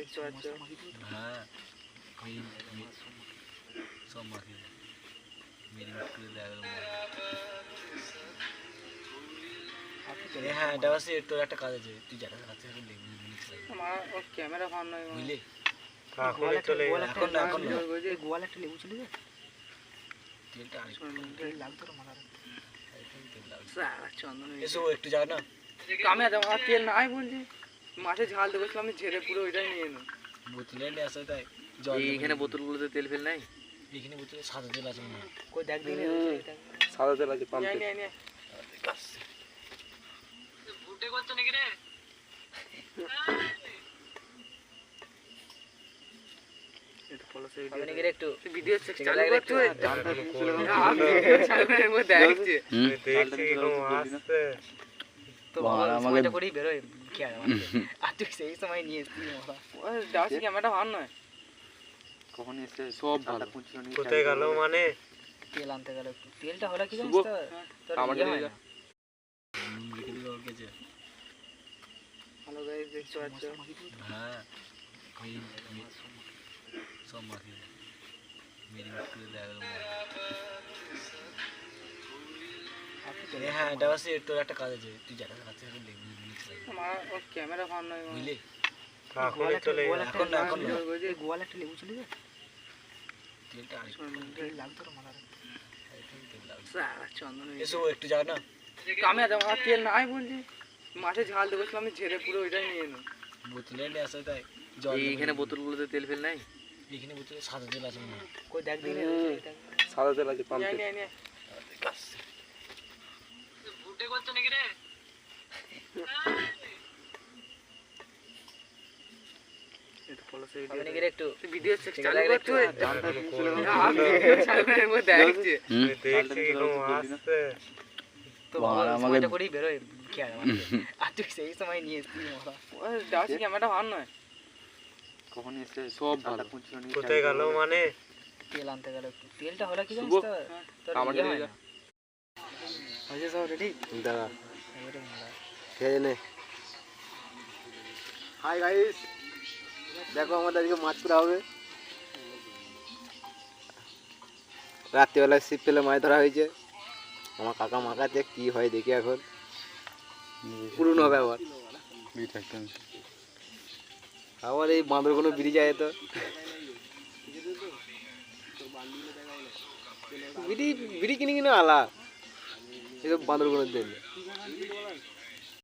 দেখতে পাচ্ছ। হ্যাঁ সব মাখিয়ে মেরিনেট করে দেয়। হ্যাঁ এটা আছে, তোর একটা কাজ আছে, তুই যেটা দেখাচ্ছে এখন দেখবি আমার ওর ক্যামেরা ভালো নয় বুঝলি। এখন না এখন গোয়াল একটা লেবু চলে যায়। তেলটা তেল লাগতো না মাথার। চন্দন এসো একটু যা না। আমি আমার তেল নাই বলছি, মাঠে ঝাল দেবো আমি ঝেড়ে পুরো ওইটাই নিয়ে এনো। বোতলে নিয়ে আসে তাই জল এইখানে বোতলগুলোতে তেল ফেল নাই। এখানে বোতলে সাদা তেল আছে মনে হয়। কই দেখ দিন সাদা তেল আছে পাম্পে। ভুটে করছ নাকি রে? এটা ফলো সেই আমি নাকি একটু ভিডিও চালু করতে হয়। আমি ভিডিও চালু করে মধ্যে দেখছি। দেখছি কোন আসছে তো আমাকে করেই বের হয় খেয়াল আমাকে। আর তুই সেই সময় নিয়ে এসেছিস মাথা। ওই দাসি ক্যামেরাটা ভালো নয়। কখন এসে সব ভালো কোথায় গেল মানে তেল আনতে গেল একটু। তেলটা হলো কি জানিস তো? তোর আমার ইয়ে হয় না। লিখে দিলে ওর কাছে। ভালো গাইস দেখতে পাচ্ছ। হ্যাঁ সব মাখিয়ে মেরিনেট করে দেয়। হ্যাঁ এটা আছে, তোর একটা কাজ আছে, তুই যেটা দেখাচ্ছে এখন দেখবি আমার ওর ক্যামেরা ভালো নয় বুঝলি। এখন না এখন গোয়াল একটা লেবু চলে যায়। তেলটা তেল লাগতো না মাথার। চন্দন এসো একটু যা না। আমি আমার তেল নাই বলছি, মাঠে ঝাল দেবো আমি ঝেড়ে পুরো ওইটাই নিয়ে এনো। বোতলে নিয়ে আসে তাই জল এইখানে বোতলগুলোতে তেল ফেল নাই। এখানে বোতলে সাদা তেল আছে মনে হয়। কই দেখ দিন সাদা তেল আছে পাম্পে। ভুটে করছ নাকি রে? এটা ফলো সেই আমি নাকি একটু ভিডিও চালু করতে হয়। আমি ভিডিও চালু করে মধ্যে দেখছি। দেখছি কোন আসছে তো আমাকে করেই বের হয় খেয়াল আমাকে। আর তুই সেই সময় নিয়ে এসেছিস মাথা। ওই দাসি ক্যামেরাটা ভালো নয়। কখন এসে সব ভালো কোথায় গেল মানে তেল আনতে গেল একটু। তেলটা হলো কি জানিস তো? তোর ইয়ে হয় না। হয়েছে সব রেডি? দাঁড়া এবারে মারা। খেয়ে নে। হাই গাইস, দেখো আমাদের আজকে মাছ ধরা হবে। রাত্রিবেলায় ছিপ ফেলে মাছ ধরা হয়েছে। আমার কাকা মাখাচ্ছে, কি হয় দেখি এখন। পুরনো হবে আবার। আবার এই বাঁদরগুলো বেরিয়ে যায় তো। বিড়ি বিড়ি কিনে কিনে আলা এসব বাঁদরগুলোর জন্য।